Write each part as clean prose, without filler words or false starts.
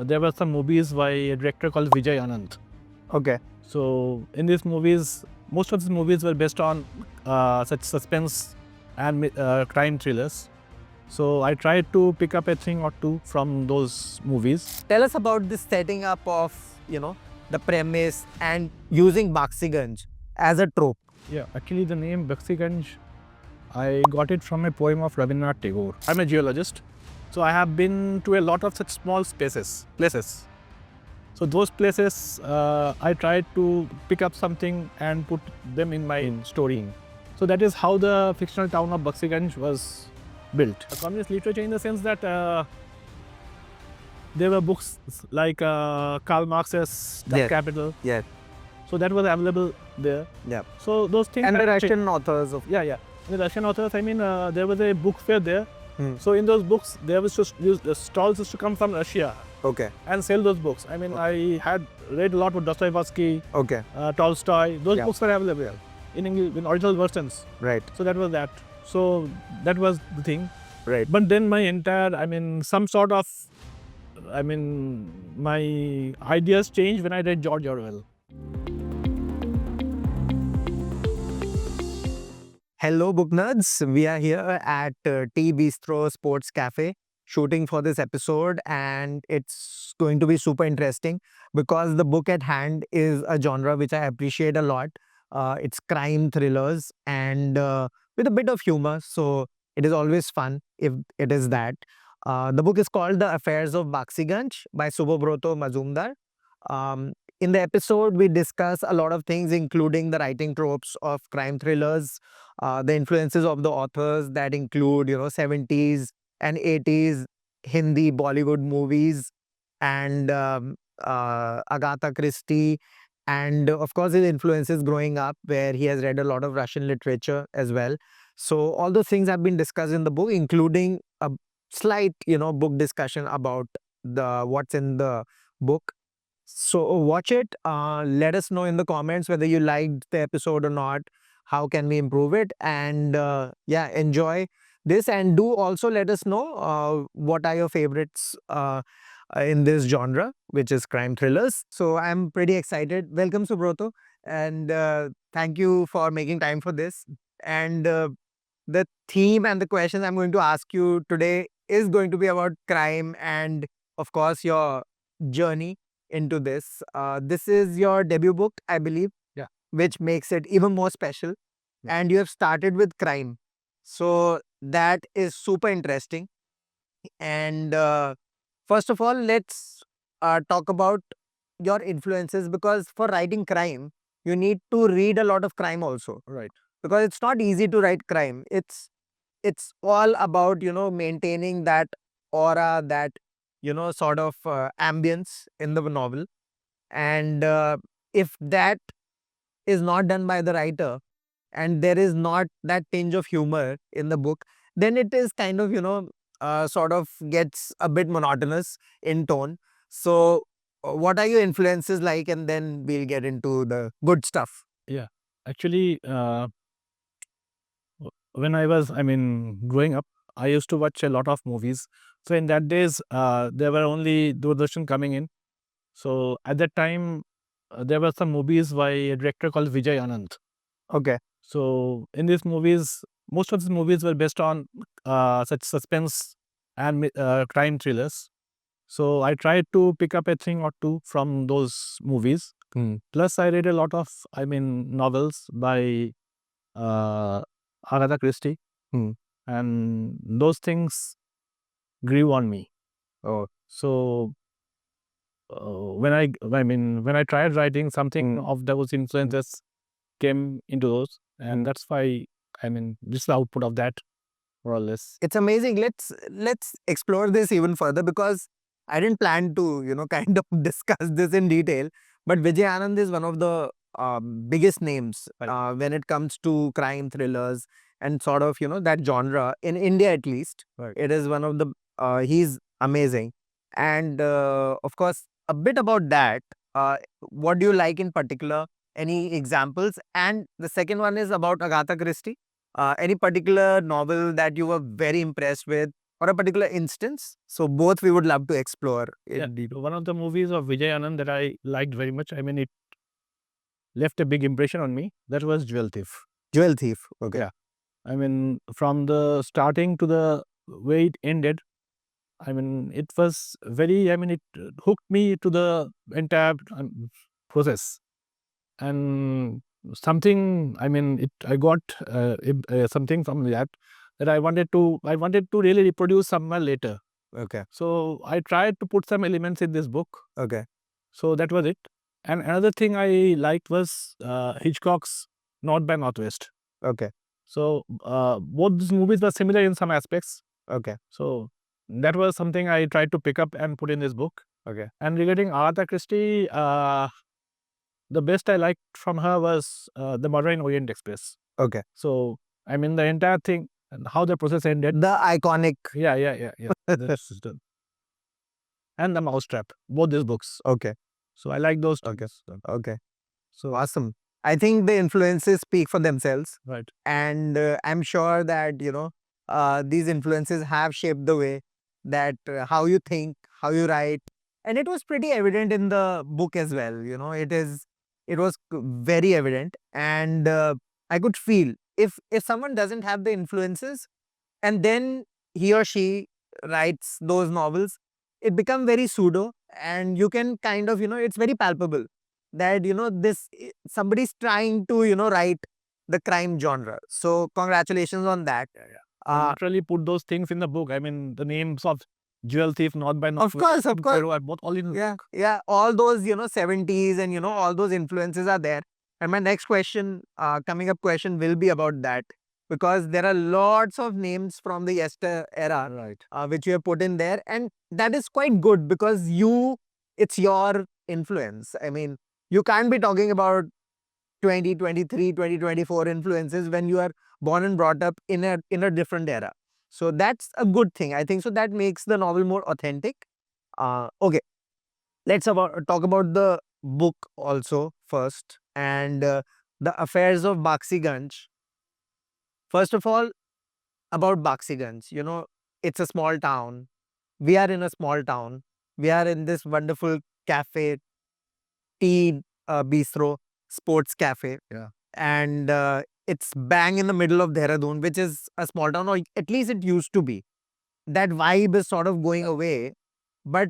there were some movies by a director called Vijay, Anand. Okay. So in these movies, most of the movies were based on such suspense and crime thrillers. So I tried to pick up a thing or two from those movies. Tell us about the setting up of, the premise and using Baxiganj as a trope. Yeah, actually the name Baxiganj, I got it from a poem of Rabindranath Tagore. I'm a geologist, so I have been to a lot of such small places. So those places, I tried to pick up something and put them in my story. So that is how the fictional town of Baxiganj was built. Communist literature in the sense that there were books like Karl Marx's Capital. Yes. So that was available there. Yeah. So those things. And the Russian authors of. Yeah. The Russian authors, there was a book fair there. So in those books, there was just the stalls used to come from Russia. Okay. And sell those books. I had read a lot of Dostoevsky, Okay. Tolstoy. Those books were available in English, in original versions. Right. So that was that. So that was the thing. Right. But then my entire, my ideas changed when I read George Orwell. Hello, Booknerds. We are here at TBistro Sports Cafe shooting for this episode, and it's going to be super interesting because the book at hand is a genre which I appreciate a lot. It's crime thrillers and with a bit of humor, so it is always fun if it is that. The book is called The Affairs of Baxiganj by Subhobroto Mazumder. In the episode, we discuss a lot of things, including the writing tropes of crime thrillers, the influences of the authors that include, 70s and 80s Hindi Bollywood movies and Agatha Christie, and of course his influences growing up, where he has read a lot of Russian literature as well. So all those things have been discussed in the book, including a slight, book discussion about the what's in the book. So watch it. Let us know in the comments whether you liked the episode or not. How can we improve it? And enjoy this. And do also let us know what are your favorites in this genre, which is crime thrillers. So I'm pretty excited. Welcome, Subhobroto. And thank you for making time for this. And the theme and the questions I'm going to ask you today is going to be about crime and, of course, your journey into this. This is your debut book, I believe, which makes it even more special. And you have started with crime. So that is super interesting. And first of all, let's talk about your influences, because for writing crime, you need to read a lot of crime also. Right. Because it's not easy to write crime. It's all about, maintaining that aura, that sort of ambience in the novel. And if that is not done by the writer and there is not that tinge of humor in the book, then it is kind of, sort of gets a bit monotonous in tone. So what are your influences like? And then we'll get into the good stuff. Yeah. Actually, when I was, growing up, I used to watch a lot of movies. So in that days, there were only Doordarshan coming in. So at that time, there were some movies by a director called Vijay Anand. Okay. So in these movies, most of the movies were based on such suspense and crime thrillers. So I tried to pick up a thing or two from those movies. Plus, I read a lot of, novels by Agatha Christie. And those things grew on me. So when I tried writing, something of those influences came into those, and that's why this is the output of that, more or less. It's amazing. Let's explore this even further, because I didn't plan to kind of discuss this in detail. But Vijay Anand is one of the biggest names when it comes to crime thrillers and sort of that genre in India, at least. Right. It is one of the he's amazing. And of course, a bit about that. What do you like in particular? Any examples? And the second one is about Agatha Christie. Any particular novel that you were very impressed with, or a particular instance? So both we would love to explore in detail. One of the movies of Vijay Anand that I liked very much, I mean, it left a big impression on me. That was Jewel Thief. Jewel Thief. Okay. Yeah. I mean, from the starting to the way it ended, I mean, it was very, I mean, it hooked me to the entire process. And something, I mean, I got something from that I wanted to really reproduce somewhere later. Okay. So I tried to put some elements in this book. Okay. So that was it. And another thing I liked was Hitchcock's North by Northwest. Okay. So both these movies were similar in some aspects. Okay. So that was something I tried to pick up and put in this book. Okay. And regarding Agatha Christie, the best I liked from her was The Murder in Orient Express. Okay. So I mean the entire thing and how the process ended. The iconic. Yeah. And The Mousetrap, both these books. Okay. So I like those. Okay. Okay. So Awesome. I think the influences speak for themselves. right. And I'm sure that, these influences have shaped the way that how you think, how you write. And it was pretty evident in the book as well. It was very evident. And I could feel if someone doesn't have the influences and then he or she writes those novels, it becomes very pseudo, and you can kind of, it's very palpable that, somebody's trying to, write the crime genre. So congratulations on that. I literally put those things in the book. I mean, the names of Jewel Thief, North by Northwest. Of course. Are both all in the book. Yeah. All those, 70s and, all those influences are there. And my next question, coming up question will be about that, because there are lots of names from the Esther era, Right. which you have put in there. And that is quite good because it's your influence. I mean, you can't be talking about 2023, 2024 influences when you are born and brought up in a different era. So that's a good thing, I think. So that makes the novel more authentic. Okay, let's talk about the book also first, and the Affairs of Baxiganj. First of all, about Baxiganj, it's a small town. We are in a small town. We are in this wonderful cafe, TBistro, sports cafe. Yeah. And it's bang in the middle of Dehradun, which is a small town, or at least it used to be. That vibe is sort of going away. But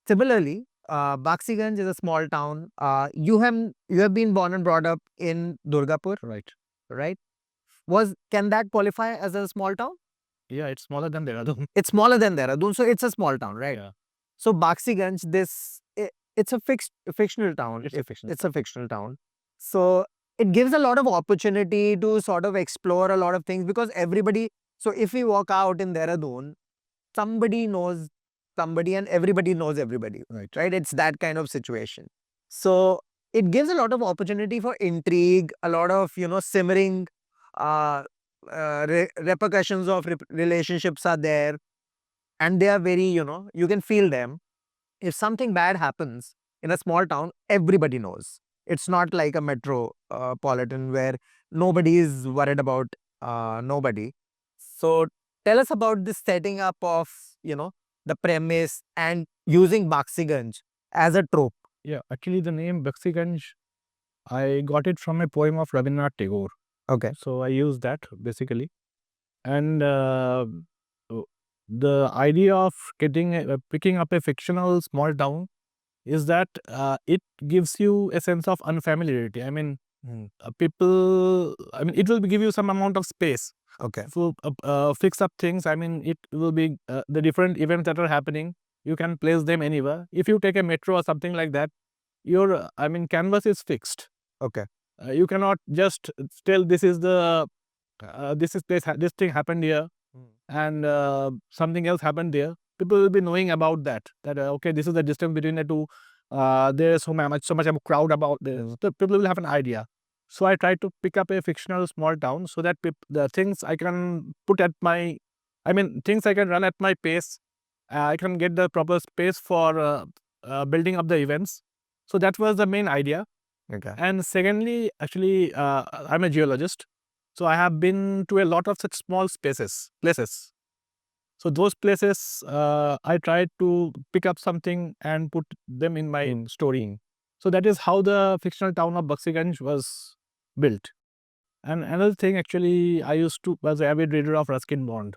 similarly, Baxiganj is a small town. You have been born and brought up in Durgapur, right? Can that qualify as a small town? Yeah, it's smaller than Dehradun. It's smaller than Dehradun, so it's a small town, right? Yeah. So Baxiganj, it's a fictional town. It's a fictional town. So it gives a lot of opportunity to sort of explore a lot of things, because everybody. So if we walk out in Dehradun, somebody knows somebody and everybody knows everybody. Right? It's that kind of situation. So it gives a lot of opportunity for intrigue, a lot of, simmering repercussions of relationships are there. And they are very, you can feel them. If something bad happens in a small town, everybody knows. It's not like a metropolitan where nobody is worried about nobody. So tell us about this setting up of, the premise and using Baxiganj as a trope. Yeah, actually the name Baxiganj, I got it from a poem of Rabindranath Tagore. Okay. So I used that basically. And the idea of picking up a fictional small town is that it gives you a sense of unfamiliarity. I mean, people, I mean, it will give you some amount of space. Okay. So fix up things. I mean, it will be the different events that are happening. You can place them anywhere. If you take a metro or something like that, your canvas is fixed. Okay. You cannot just tell this is the this thing happened here, and something else happened there. People will be knowing about that. Okay, this is the distance between the two. There is so much of a crowd about this. So people will have an idea. So I try to pick up a fictional small town so that the things I can put at my, things I can run at my pace. I can get the proper space for building up the events. So that was the main idea. Okay. And secondly, actually, I'm a geologist. So I have been to a lot of such small places. So those places, I tried to pick up something and put them in my story. So that is how the fictional town of Baxiganj was built. And another thing, actually, I was an avid reader of Ruskin Bond.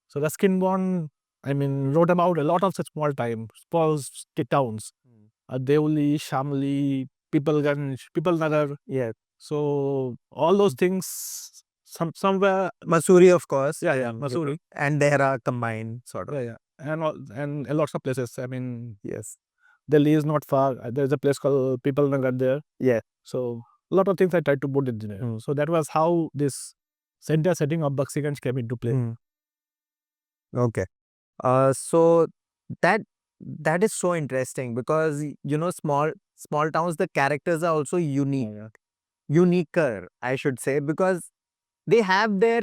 So Ruskin Bond, wrote about a lot of such small towns. Deoli, Shamli, Pipalganj, Pipalnagar. Yeah. So all those things, somewhere, Masuri, of course. yeah, Masuri. And Dehra combined, sort of. Yeah, and lots of places. Yes. Delhi is not far. There's a place called Pipalnagar there. Yeah. So a lot of things I tried to put in there. So that was how this center setting of Baxiganj came into play. Okay. So that is so interesting because small towns, the characters are also unique, uniquer, I should say, because they have their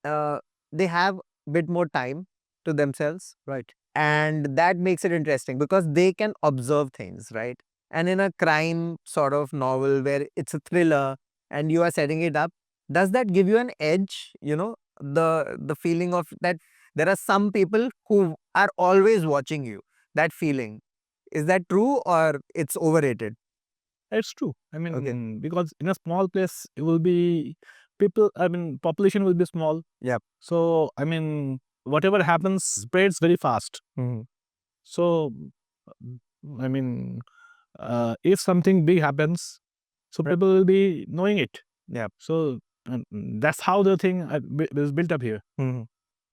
they have bit more time to themselves, Right. and that makes it interesting because they can observe things, right? And in a crime sort of novel where it's a thriller and you are setting it up, does that give you an edge? The feeling of that there are some people who are always watching you. That feeling, is that true or it's overrated? It's true. Okay. Because in a small place, it will be population will be small. Yep. So, whatever happens spreads very fast. So, if something big happens, so people will be knowing it. Yep. So, that's how the thing is built up here.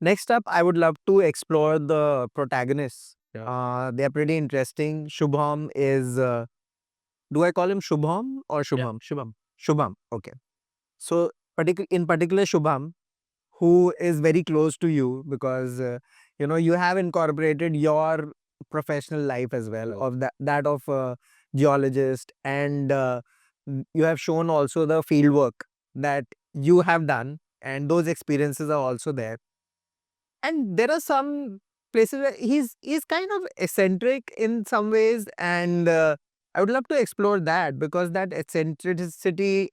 Next up, I would love to explore the protagonists. Yeah. They are pretty interesting. Shubham is, do I call him Shubham or Shubham? Shubham. Shubham, okay. So, in particular, Shubham, who is very close to you because, you have incorporated your professional life as well, Right. of that of a geologist, and you have shown also the field work that you have done, and those experiences are also there. And there are some places where he's kind of eccentric in some ways, and I would love to explore that because that eccentricity,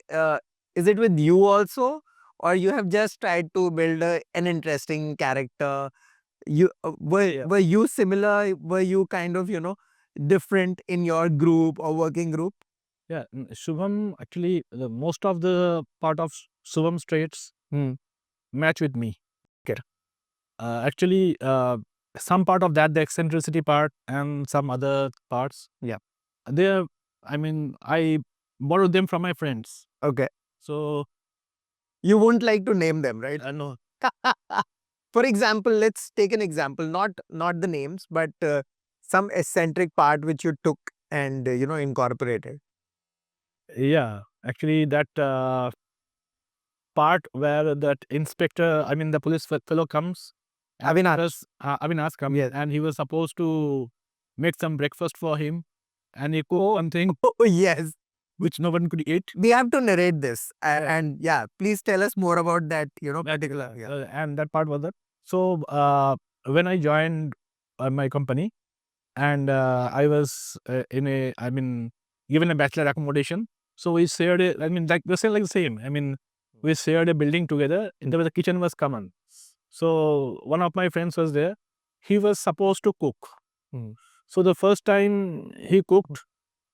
is it with you also, or you have just tried to build an interesting character? You were you similar? Were you kind of different in your group or working group? Yeah, Shubham, actually, most of the part of Shubham's traits match with me. Okay. Actually, some part of that, the eccentricity part, and some other parts, Yeah. they're, I borrowed them from my friends. Okay. So, You wouldn't like to name them, right? no, For example, let's take an example, not the names, but some eccentric part which you took and incorporated. yeah, actually, that part where that inspector, the police fellow comes, Avinash. Avinash comes, Yes. and he was supposed to make some breakfast for him, and he cooked something Oh, yes. which no one could eat. We have to narrate this. And yeah, please tell us more about that, particular. Yeah. And that part was that. So, when I joined my company, and I was given a bachelor accommodation. So we shared it. Like the same, like the same. We shared a building together. And there was a kitchen was common. So one of my friends was there. He was supposed to cook. So the first time he cooked,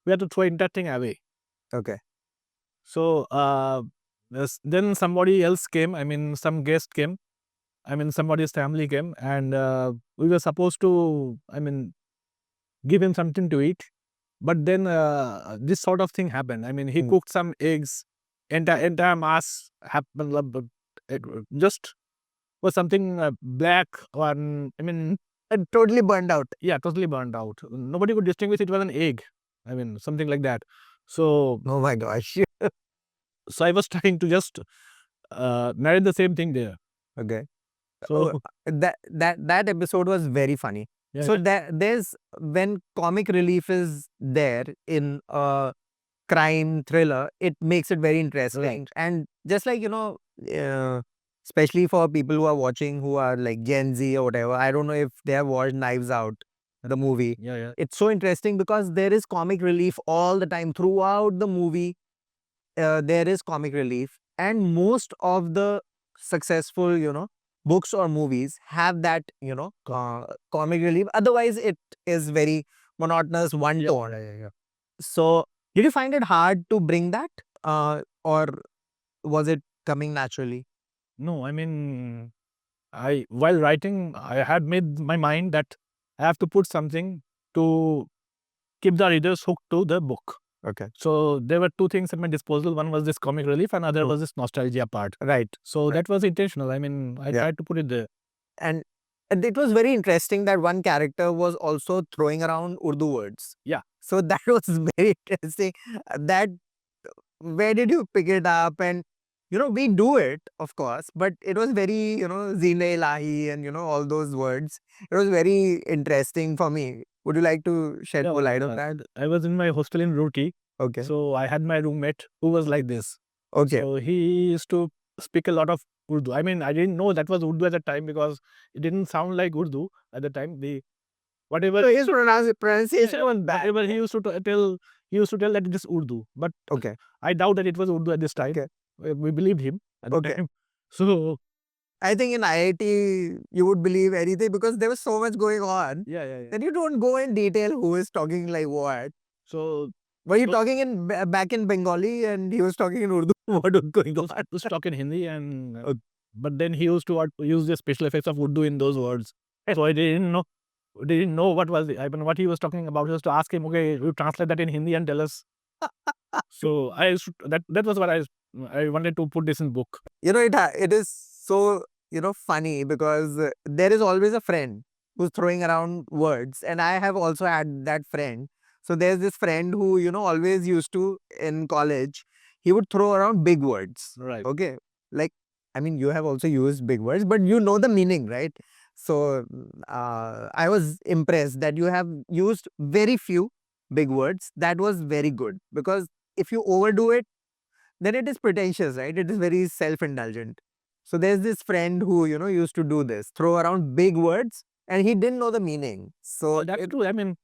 we had to throw entire thing away. Okay. So then somebody else came. Some guest came. Somebody's family came, and we were supposed to, give him something to eat. But then this sort of thing happened. He cooked some eggs, entire mass happened. It just was something black, or Totally burned out. yeah, totally burned out. Nobody could distinguish it was an egg. Something like that. So, Oh my gosh. so I was trying to just narrate the same thing there. Okay. So That episode was very funny. yeah, So there's when comic relief is there in a crime thriller, it makes it very interesting. Right. And just like especially for people who are watching who are like Gen Z or whatever, I don't know if they have watched Knives Out, the movie. yeah. It's so interesting because there is comic relief all the time throughout the movie. There is comic relief, and most of the successful books or movies have that, comic relief. Otherwise, it is very monotonous, one tone. Yeah. So, did you find it hard to bring that, or was it coming naturally? No, I mean, while writing, I had made my mind that I have to put something to keep the readers hooked to the book. Okay. So there were two things at my disposal. One was this comic relief, and other was this nostalgia part. Right. So that was intentional. I mean, I tried to put it there. And it was very interesting that one character was also throwing around Urdu words. Yeah. So that was very interesting. That where did you pick it up? And we do it, of course, but it was very, Zine Ilahi and all those words. It was very interesting for me. Would you like to shed more light on that? I was in my hostel in Roorkee. Okay. So I had my roommate who was like this. Okay. So he used to speak a lot of Urdu. I mean, I didn't know that was Urdu at the time because it didn't sound like Urdu at the time. Whatever. So his pronunciation was bad. Whatever he used to tell that it is Urdu. But Okay. I doubt that it was Urdu at this time. Okay. We believed him at the Okay. time. So I think in IIT you would believe anything because there was so much going on yeah. that you don't go in detail who is talking like what. So Were you talking in back in Bengali and he was talking in Urdu? What was going on? I was talking Hindi but then he used to use the special effects of Urdu in those words. So I didn't know what was what he was talking about. Just to ask him, okay, you translate that in Hindi and tell us. So that was what I wanted to put this in book. It is so funny because there is always a friend who's throwing around words, and I have also had that friend. So there's this friend who always used to in college. He would throw around big words. Right. Okay, like I mean, you have also used big words, but you know the meaning, right? So I was impressed that you have used very few big words. That was very good because if you overdo it, then it is pretentious, right? It is very self-indulgent. So there's this friend who, used to do this, throw around big words, and he didn't know the meaning. So That's true. I mean,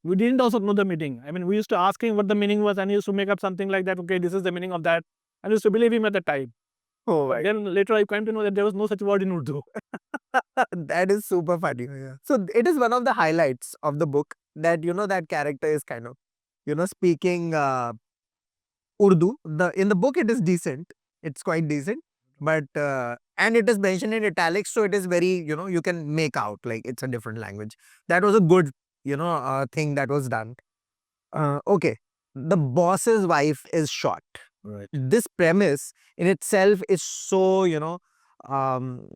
we didn't also know the meaning. I mean, we used to ask him what the meaning was, and he used to make up something like that. Okay, this is the meaning of that. And I used to believe him at the time. oh But my, then later I came to know that there was no such word in Urdu. that is super funny. So it is one of the highlights of the book that, that character is kind of, speaking Urdu. In the book, it is decent. It's quite decent. But, and it is mentioned in italics. So it is very, you can make out like it's a different language. That was a good, thing that was done. Okay. The boss's wife is shot. Right. This premise in itself is so, um,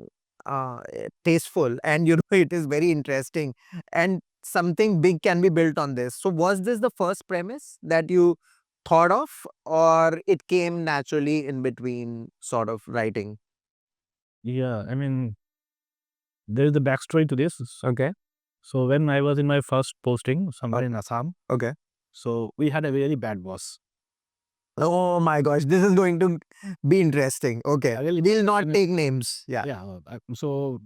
tasteful and, it is very interesting and something big can be built on this. So was this the first premise that you thought of or it came naturally in between sort of writing? Yeah, I mean, there is a backstory to this. Okay. So when I was in my first posting somewhere in Assam, Okay. so we had a very bad boss. Oh my gosh, this is going to be interesting. Okay. We'll not take names. Yeah. Yeah. So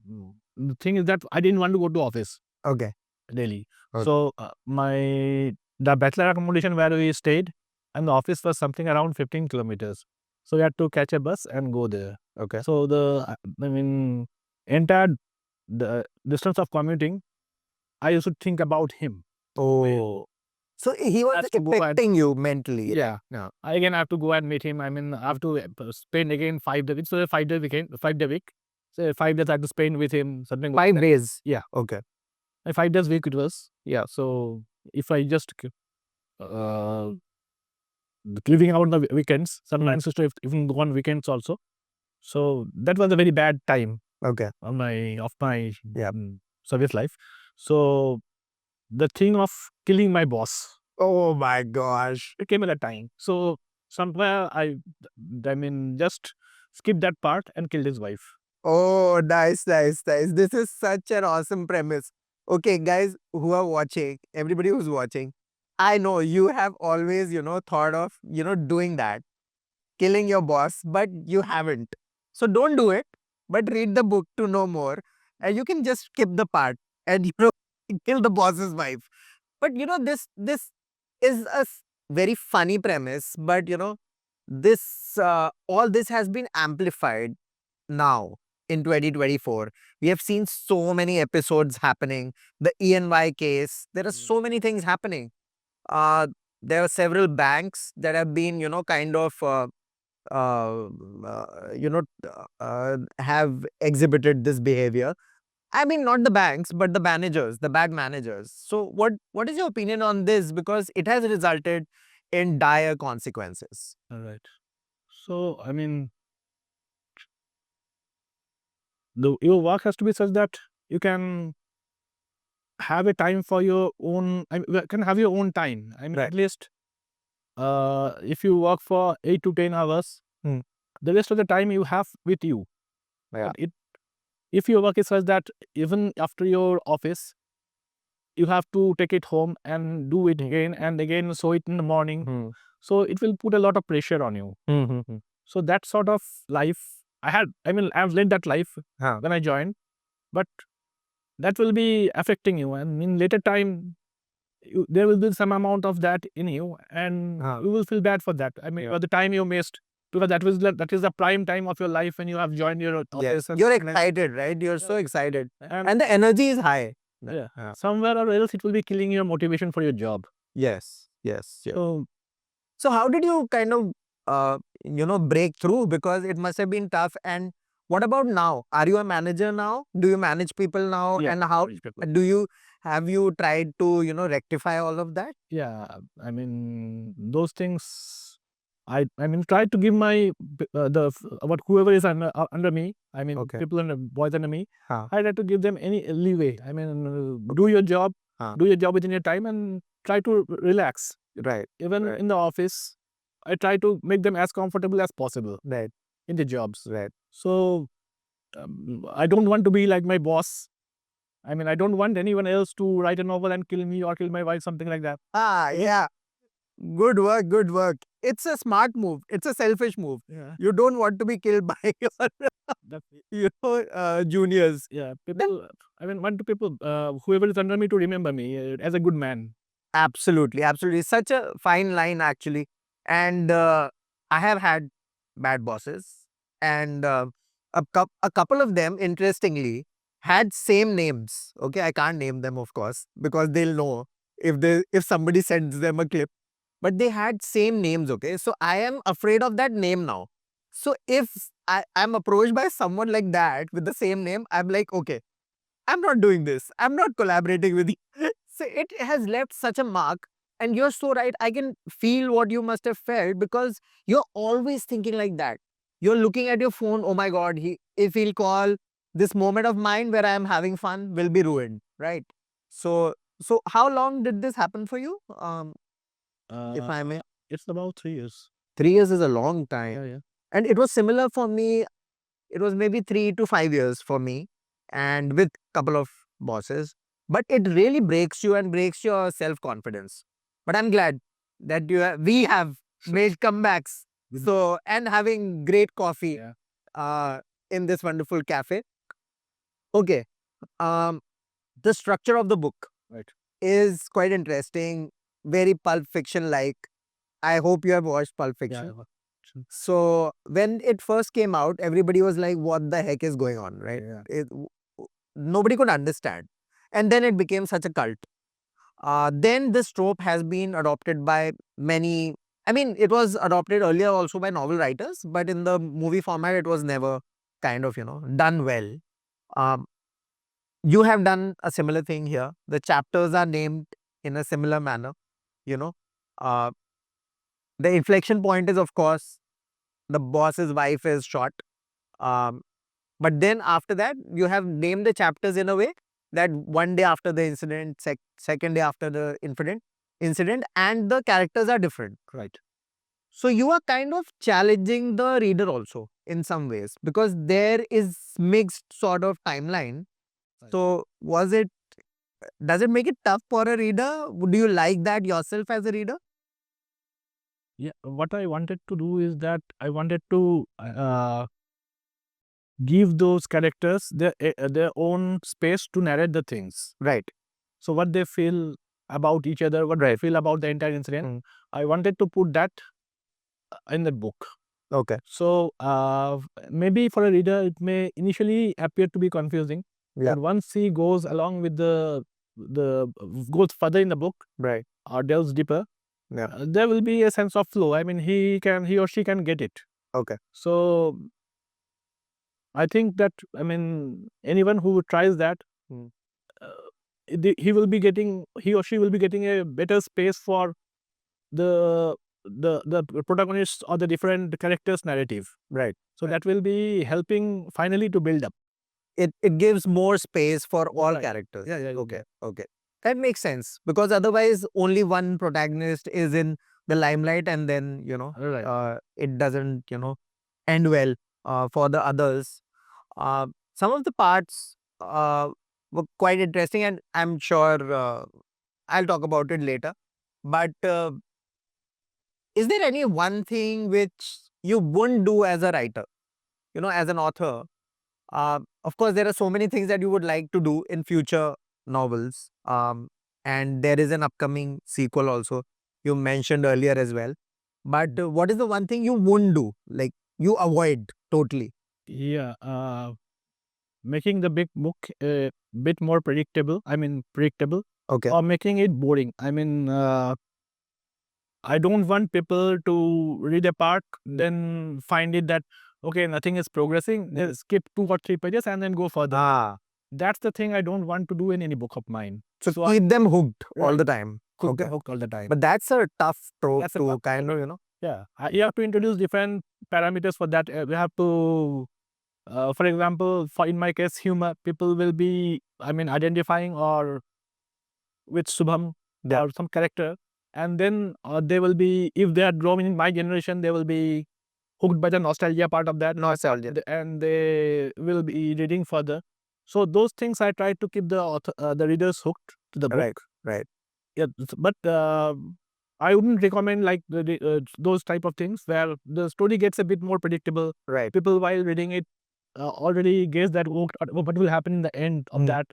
the thing is that I didn't want to go to office Okay. daily. Okay. So the bachelor accommodation where we stayed and the office was something around 15 kilometers. So we had to catch a bus and go there. Okay. So entire the distance of commuting, I used to think about him. Oh. So he was Has to go affecting you mentally. Yeah. I again have to go and meet him. I mean, I have to spend again 5 days. It's a 5-day weekend, 5-day week. So 5 days I have to spend with him. Something like 5 that. days. Yeah. Okay. A 5 days week it was. Yeah. So if I just uh, living out on the weekends, sometimes used to even go on weekends also. So that was a very bad time. Okay. Of my service life. So the thing of killing my boss. Oh my gosh. It came at a time. So somewhere I mean, just skip that part and killed his wife. Oh, nice. This is such an awesome premise. Okay, guys who are watching, everybody who's watching, I know you have always, thought of, doing that, killing your boss, but you haven't. So don't do it, but read the book to know more. And you can just skip the part and, kill the boss's wife. But, this is a very funny premise, but, this, all this has been amplified now. in 2024. We have seen so many episodes happening. The ENY case, there are so many things happening. There are several banks that have been, kind of, uh, have exhibited this behavior. I mean, not the banks, but the managers, the bad managers. So, what is your opinion on this? Because it has resulted in dire consequences. All right. So, I mean, your work has to be such that you can have a time for your own. Can have your own time. I mean, Right. at least, if you work for 8 to 10 hours, the rest of the time you have with you. Yeah. But if your work is such that even after your office, you have to take it home and do it again and again, so it in the morning. So it will put a lot of pressure on you. So that sort of life I've led that life when I joined, but that will be affecting you, and in later time there will be some amount of that in you, and you will feel bad for that. I mean, by the time you missed, because that is the prime time of your life when you have joined your office. Yes. You're excited, right? You're so excited. And the energy is high. Yeah. Somewhere or else it will be killing your motivation for your job. Yes. Yes. So So how did you kind of, break through? Because it must have been tough. And what about now? Are you a manager now? Do you manage people now? Yeah, And how manage people. have you tried to, rectify all of that? Yeah, I mean, those things, I mean, try to give my whoever is under me. I mean, Okay. people under boys under me. Huh. I try to give them any leeway. I mean, do your job, do your job within your time, and try to relax. Right. Even Right. in the office, I try to make them as comfortable as possible Right. in the jobs. Right. So I don't want to be like my boss. I mean, I don't want anyone else to write a novel and kill me or kill my wife, something like that. Yeah. Good work. Good work. It's a smart move. It's a selfish move. Yeah. You don't want to be killed by your, juniors. Yeah, people. I mean, want to people, whoever is under me, to remember me as a good man. Absolutely, absolutely. Such a fine line, actually. And I have had bad bosses, and a couple of them, interestingly, had same names. Okay, I can't name them, of course, because they'll know if somebody sends them a clip. But they had same names. Okay, so I am afraid of that name now. So if I'm approached by someone like that with the same name, I'm like, okay, I'm not doing this. I'm not collaborating with you. So it has left such a mark. And you're so right. I can feel what you must have felt, because you're always thinking like that. You're looking at your phone. Oh my God, if he'll call, this moment of mine where I am having fun will be ruined, right? So how long did this happen for you? If I may. It's about 3 years. 3 years is a long time. Yeah. And it was similar for me. It was maybe 3 to 5 years for me, and with couple of bosses. But it really breaks you and breaks your self-confidence. But I'm glad that we have made comebacks. So, and having great coffee in this wonderful cafe. Okay. The structure of the book is quite interesting, very Pulp Fiction like. I hope you have watched Pulp Fiction. Yeah. So when it first came out, everybody was like, what the heck is going on, right? Nobody could understand. And then it became such a cult. Then this trope has been adopted by many. I mean, it was adopted earlier also by novel writers, but in the movie format, it was never kind of, done well. You have done a similar thing here. The chapters are named in a similar manner, you know. The inflection point is, of course, the boss's wife is shot. But then after that, you have named the chapters in a way that one day after the incident, second day after the incident, and the characters are different. Right. So you are kind of challenging the reader also in some ways, because there is mixed sort of timeline. Right. So does it make it tough for a reader? Do you like that yourself as a reader? Yeah. What I wanted to do is that I wanted to give those characters their own space to narrate the things. Right. So what they feel about each other, what they feel about the entire incident, I wanted to put that in the book. Okay. So maybe for a reader, it may initially appear to be confusing. Yeah. But once he goes along with the goes further in the book Right. or delves deeper, Yeah. there will be a sense of flow. I mean, he or she can get it. Okay. So I think that, I mean, anyone who tries that, Hmm. he or she will be getting a better space for the protagonist or the different characters' narrative. Right. So that will be helping finally to build up. It gives more space for all Right. characters. Yeah, yeah, Okay. Okay. That makes sense because otherwise only one protagonist is in the limelight and then, Right. it doesn't, end well for the others. Some of the parts were quite interesting, and I'm sure I'll talk about it later. But is there any one thing which you wouldn't do as a writer, as an author? Of course, there are so many things that you would like to do in future novels. And there is an upcoming sequel also you mentioned earlier as well. But what is the one thing you wouldn't do? Like you avoid totally? Yeah. Making the big book a bit more predictable. I mean, predictable, Okay. or making it boring. I mean, I don't want people to read a part, then find it that, okay, nothing is progressing, then skip 2 or 3 pages and then go further. Ah, That's the thing I don't want to do in any book of mine. so So keep them hooked all Right. the time. Hooked, Okay. hooked all the time. But that's a tough trope That's a to tough kind of, Yeah, you have to introduce different parameters for that. We have to, for example, in my case, humor. People will be, I mean, identifying or with Subham Yeah. or some character, and then they will be, if they are grown in my generation, they will be hooked by the nostalgia part of that. Nostalgia. And they will be reading further. So those things I try to keep the readers hooked to the book. Right. Right. Yeah, but I wouldn't recommend like those type of things where the story gets a bit more predictable. Right. People while reading it already guess that what will happen in the end of that.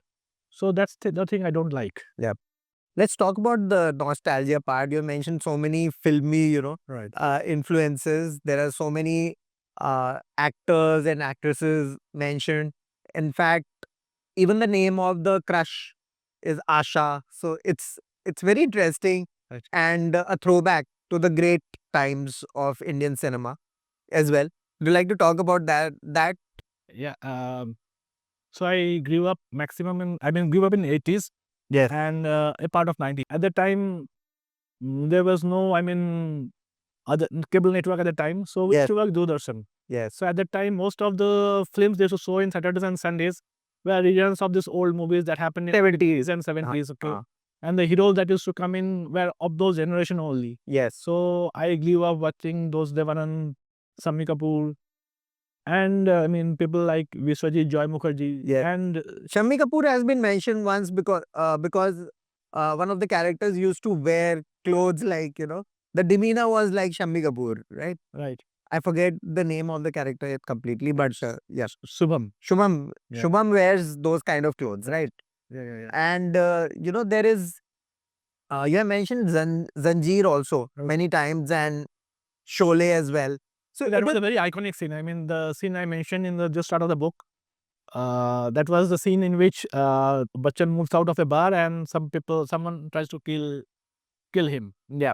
So that's the thing I don't like. Yeah. Let's talk about the nostalgia part. You mentioned so many filmy, Right. influences. There are so many actors and actresses mentioned. In fact, even the name of the crush is Asha. So it's very interesting Right. and a throwback to the great times of Indian cinema as well. Would you like to talk about that? Yeah. So I grew up grew up in 80s Yes. and a part of 90s. At the time, there was no, other cable network at the time. So we used Yes. to work Doordarshan. Yes. So at that time, most of the films they used to show in Saturdays and Sundays were reruns of these old movies that happened in 70s and 70s. Okay. And the heroes that used to come in were of those generation only. Yes. So I grew up watching those Devanan, Sammi Kapoor, and people like Viswajit Joy Mukherjee. Yeah. And Shammi Kapoor has been mentioned once because one of the characters used to wear clothes like, the demeanor was like Shammi Kapoor, right? right, I forget the name of the character yet completely, but yeah. Subham. Shubham. Yeah. Shubham wears those kind of clothes, right? Yeah. And, there is, you have mentioned Zanjeer also many times and Sholay as well. So That was a very iconic scene. I mean, the scene I mentioned in the just start of the book. That was the scene in which Bachchan moves out of a bar and someone tries to kill him. Yeah.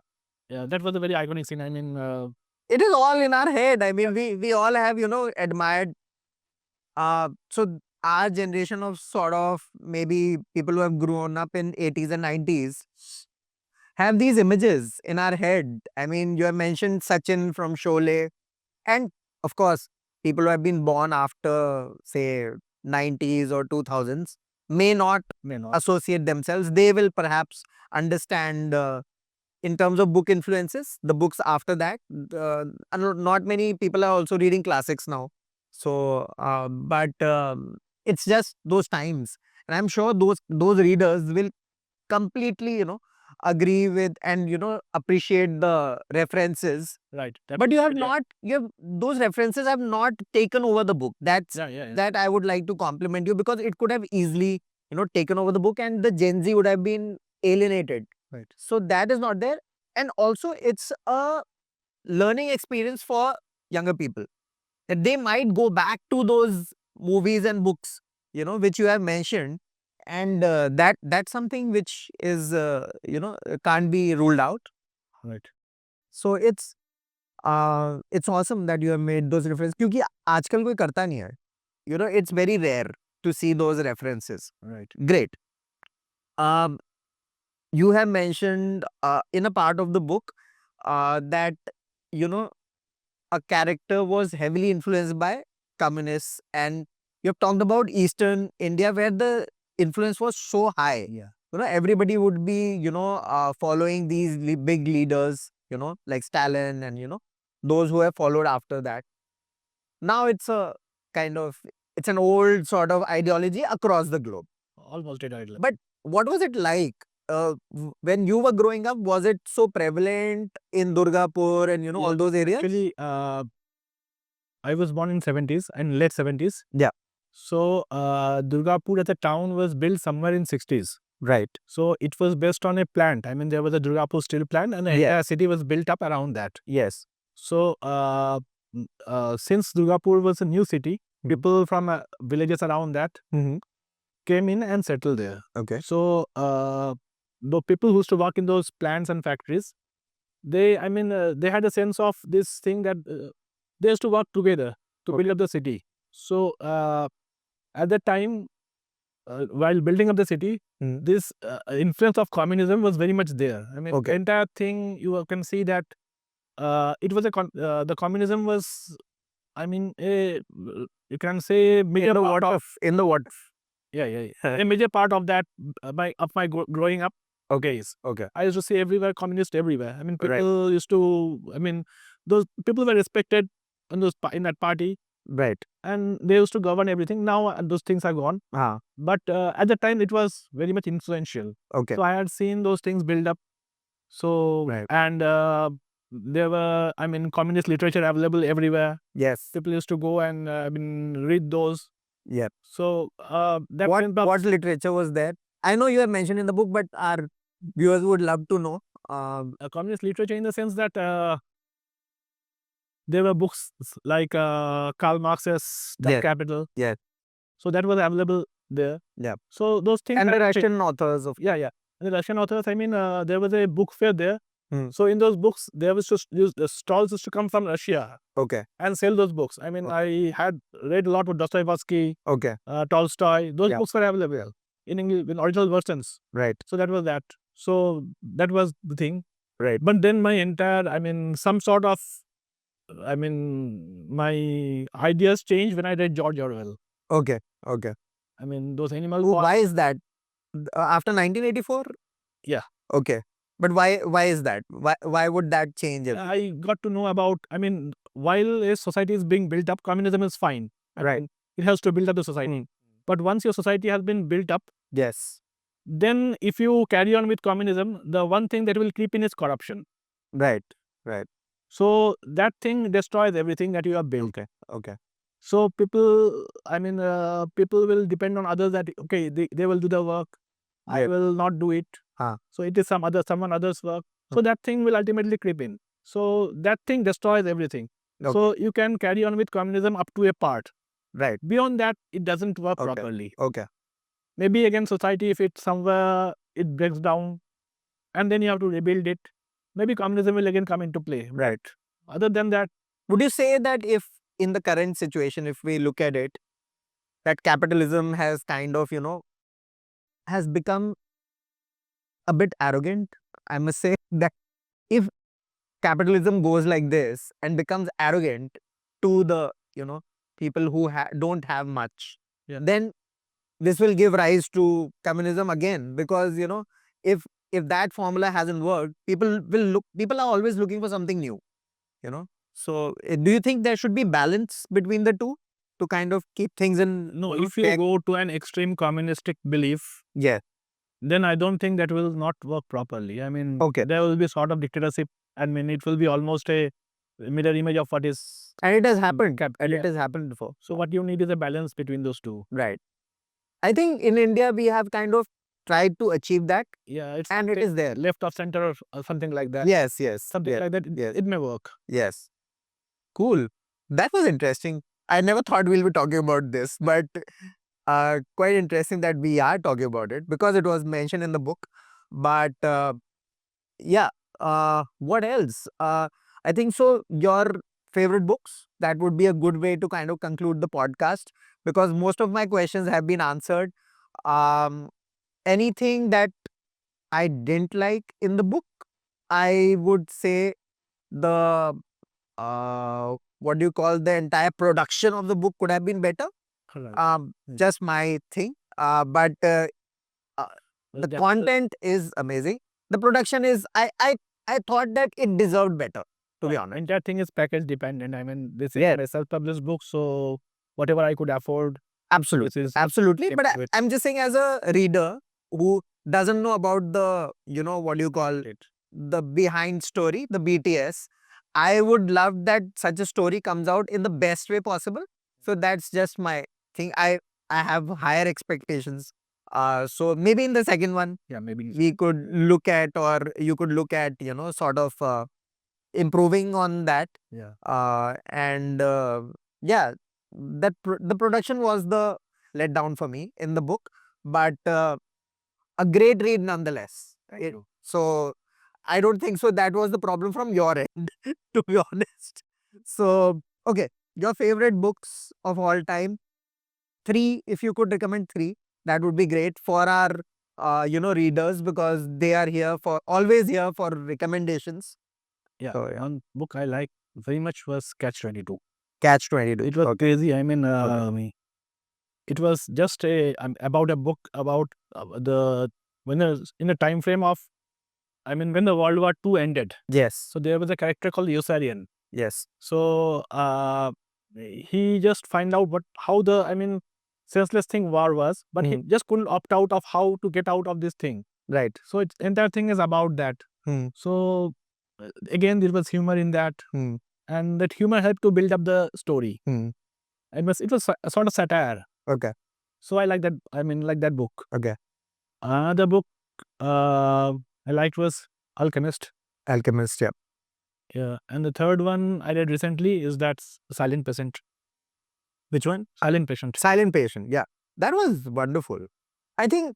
Yeah, that was a very iconic scene. I mean, It is all in our head. I mean, we all have, admired. So our generation of sort of maybe people who have grown up in 80s and 90s have these images in our head. I mean, you have mentioned Sachin from Sholay. And of course, people who have been born after, say, 90s or 2000s may not associate themselves. They will perhaps understand in terms of book influences, the books after that. Not many people are also reading classics now. So, but it's just those times. And I'm sure those readers will completely, agree with and, appreciate the references. right. But you have not, those references have not taken over the book. That's that I would like to compliment you because it could have easily, taken over the book and the Gen Z would have been alienated. Right. So that is not there. And also it's a learning experience for younger people, that they might go back to those movies and books, which you have mentioned, and that's something which is can't be ruled out. Right. So it's awesome that you have made those references, क्योंकि आजकल कोई करता नहीं है. It's very rare to see those references. Right. Great. You have mentioned in a part of the book that a character was heavily influenced by communists, and you have talked about Eastern India where the influence was so high. Yeah. Everybody would be following these big leaders, like Stalin, and those who have followed after that. Now it's an old sort of ideology across the globe. Almost dead idol. But what was it like when you were growing up? Was it so prevalent in Durgapur and all those areas? Actually, I was born in 70s and late 70s. Yeah. So Durgapur as a town was built somewhere in 60s. Right. So it was based on a plant. I mean, there was a Durgapur steel plant, and the entire city was built up around that. Yes. So since Durgapur was a new city, people from villages around that came in and settled there. Okay. So the people who used to work in those plants and factories, they had a sense of this thing that they used to work together to build up the city. So at that time, while building up the city, this influence of communism was very much there. I mean, the entire thing, you can see that it was the communism was, I mean, you can say major part of in the what? Yeah. A major part of that my growing up. Okay. I used to see everywhere communist everywhere. I mean, people used to. I mean, those people were respected in that party. Right. And they used to govern everything. Now those things are gone. But at the time, it was very much influential. Okay. So I had seen those things build up. So and there were, I mean, communist literature available everywhere. Yes. People used to go and read those. Yeah. So that what literature was there? I know you have mentioned in the book, but our viewers would love to know. Communist literature in the sense that there were books like Karl Marx's Capital. Yes. So that was available there. Yeah. So those things. And the Russian authors of. Yeah. And the Russian authors, I mean, there was a book fair there. So in those books, there was just the stalls used to come from Russia. Okay. And sell those books. I mean, I had read a lot with Dostoevsky. Okay. Tolstoy. Those books were available in English, in original versions. Right. So that was that. So that was the thing. Right. But then my entire, I mean, my ideas changed when I read George Orwell. Okay. I mean, those animals. Why is that? After 1984? Yeah. Okay. But why is that? Why would that change it? I got to know about, I mean, while a society is being built up, communism is fine. Right. It has to build up the society. But once your society has been built up, yes, then if you carry on with communism, the one thing that will creep in is corruption. Right. So that thing destroys everything that you have built. Okay. So people, I mean, people will depend on others that, okay, they will do the work. I will not do it. So it is someone else's work. So that thing will ultimately creep in. So that thing destroys everything. Okay. So you can carry on with communism up to a part. Right. Beyond that, it doesn't work properly. Okay. Maybe again, society, if it's somewhere, it breaks down, and then you have to rebuild it. Maybe communism will again come into play. Right. Other than that, would you say that if in the current situation, if we look at it, that capitalism has kind of, has become a bit arrogant? I must say that if capitalism goes like this and becomes arrogant to the, people who don't have much, then this will give rise to communism again, because, if that formula hasn't worked, people are always looking for something new, So do you think there should be balance between the two to kind of keep things in? No, if you go to an extreme communistic belief, then I don't think that will not work properly. I mean, there will be sort of dictatorship. I mean, it will be almost a mirror image of what is. And it has happened. It has happened before. So what you need is a balance between those two. Right. I think in India, we have kind of tried to achieve that. Yeah. And it is there. Left of center or something like that. Yes. Something like that. It may work. Yes. Cool. That was interesting. I never thought we'll be talking about this, but quite interesting that we are talking about it because it was mentioned in the book. But yeah, what else? I think so. Your favorite books, that would be a good way to kind of conclude the podcast because most of my questions have been answered. Um, Anything that I didn't like in the book, I would say the what do you call, the entire production of the book could have been better. Right. Just my thing. But uh, the content is amazing. The production is, I thought that it deserved better, to be honest. Entire thing is package dependent. I mean, this is Yeah. a self-published book, so whatever I could afford, Absolutely. this is Absolutely. But kept with I'm just saying, as a reader who doesn't know about the, what do you call, it. the behind story, the BTS, I would love that such a story comes out in the best way possible. So that's just my thing. I have higher expectations. So maybe in the second one, Yeah, maybe we could look at, or you could look at, sort of improving on that. yeah. And yeah, the production was the letdown for me in the book, but a great read nonetheless. So I don't think so that was the problem from your end, to be honest. So okay, your favorite books of all time, three, if you could recommend three, that would be great for our readers, because they are here for, always here for recommendations. Yeah, So, yeah. one book I like very much was Catch 22. Catch 22. It was Okay. crazy. I mean, it was just about a book about the when in a time frame of, I mean, when the World War II ended. Yes. So there was a character called Yusarian. Yes. So he just find out how the, I mean, senseless thing war was, but he just couldn't opt out of how to get out of this thing. Right. So it's entire thing is about that. So again, there was humor in that, and that humor helped to build up the story. It was a sort of satire. Okay. So I like that. I mean, like that book. Okay. Another book I liked was Alchemist. Alchemist. Yeah. Yeah, and the third one I read recently is that Silent Patient. Which one? Silent Patient. Silent Patient. Yeah. That was wonderful. I think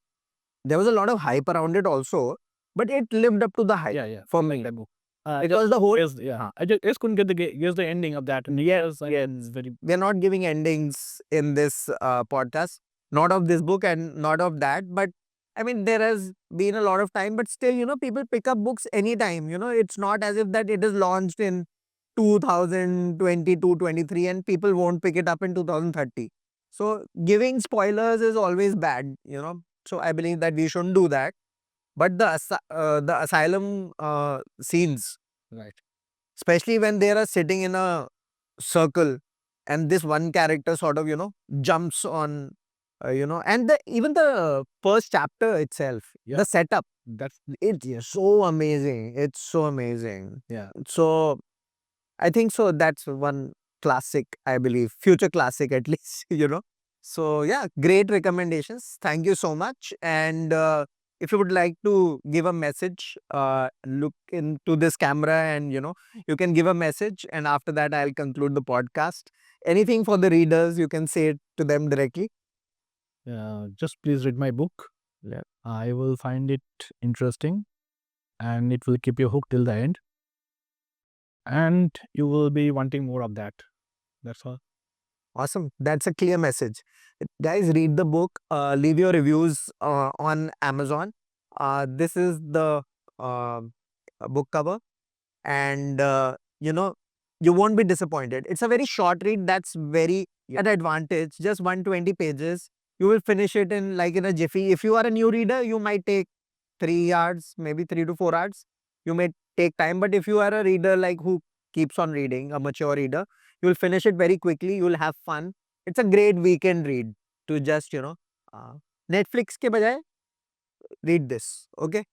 there was a lot of hype around it also, but it lived up to the hype. Yeah, For like me. that book. Because the whole, I just couldn't guess the ending of that. And yes, it's very. we're not giving endings in this podcast, not of this book and not of that. But I mean, there has been a lot of time, but still, people pick up books anytime. It's not as if that it is launched in 2022, 23, and people won't pick it up in 2030. So giving spoilers is always bad. So I believe that we shouldn't do that. But the asylum scenes, Right. especially when they are sitting in a circle and this one character sort of jumps on and even the first chapter itself, the setup, it's so amazing. It's so amazing. Yeah. So I think so that's one classic, I believe, future classic at least. So yeah, great recommendations. Thank you so much. And if you would like to give a message, look into this camera and you can give a message, and after that I'll conclude the podcast. Anything for the readers, you can say it to them directly. Just please read my book. Yeah. I will find it interesting, and it will keep you hooked till the end. And you will be wanting more of that. That's all. Awesome. That's a clear message. Guys, read the book. Leave your reviews on Amazon. This is the book cover, and you won't be disappointed. It's a very short read. That's very an advantage. Just 120 pages. You will finish it in a jiffy. If you are a new reader, you might take 3 hours, maybe 3 to 4 hours. You may take time, but if you are a reader who keeps on reading, a mature reader, you will finish it very quickly. You will have fun. It's a great weekend read to just Netflix ke bajaye read this. Okay.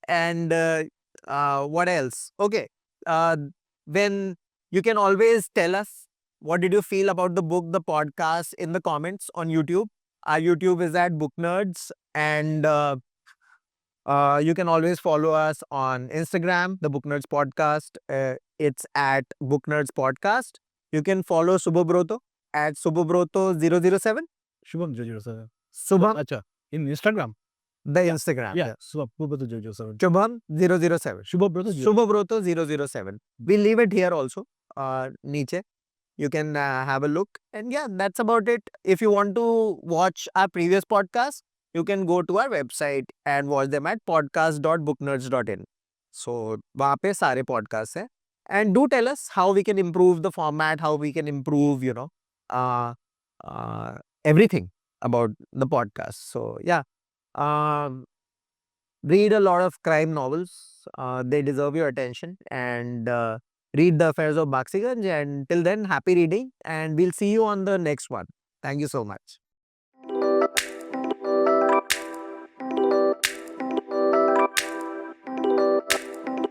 And what else? Okay. When you can always tell us what did you feel about the book, the podcast, in the comments on YouTube. Our YouTube is at Booknerds, and you can always follow us on Instagram, the Booknerds Podcast. It's at Booknerds Podcast. You can follow Subhobroto at Subhobroto007. Shubham 007. Subham, Acha. In Instagram? the Instagram. Yeah. Subhobroto 007. Shubham 007. Shubhobroto 007. Subhobroto 007. We'll leave it here also. Niche. You can have a look. And yeah, that's about it. If you want to watch our previous podcast, you can go to our website and watch them at podcast.booknerds.in. So, वहाँ पे सारे podcasts हैं. And do tell us how we can improve the format, how we can improve, uh, everything about the podcast. So, yeah. Read a lot of crime novels. They deserve your attention. And read The Affairs of Baxiganj. And till then, happy reading. And we'll see you on the next one. Thank you so much.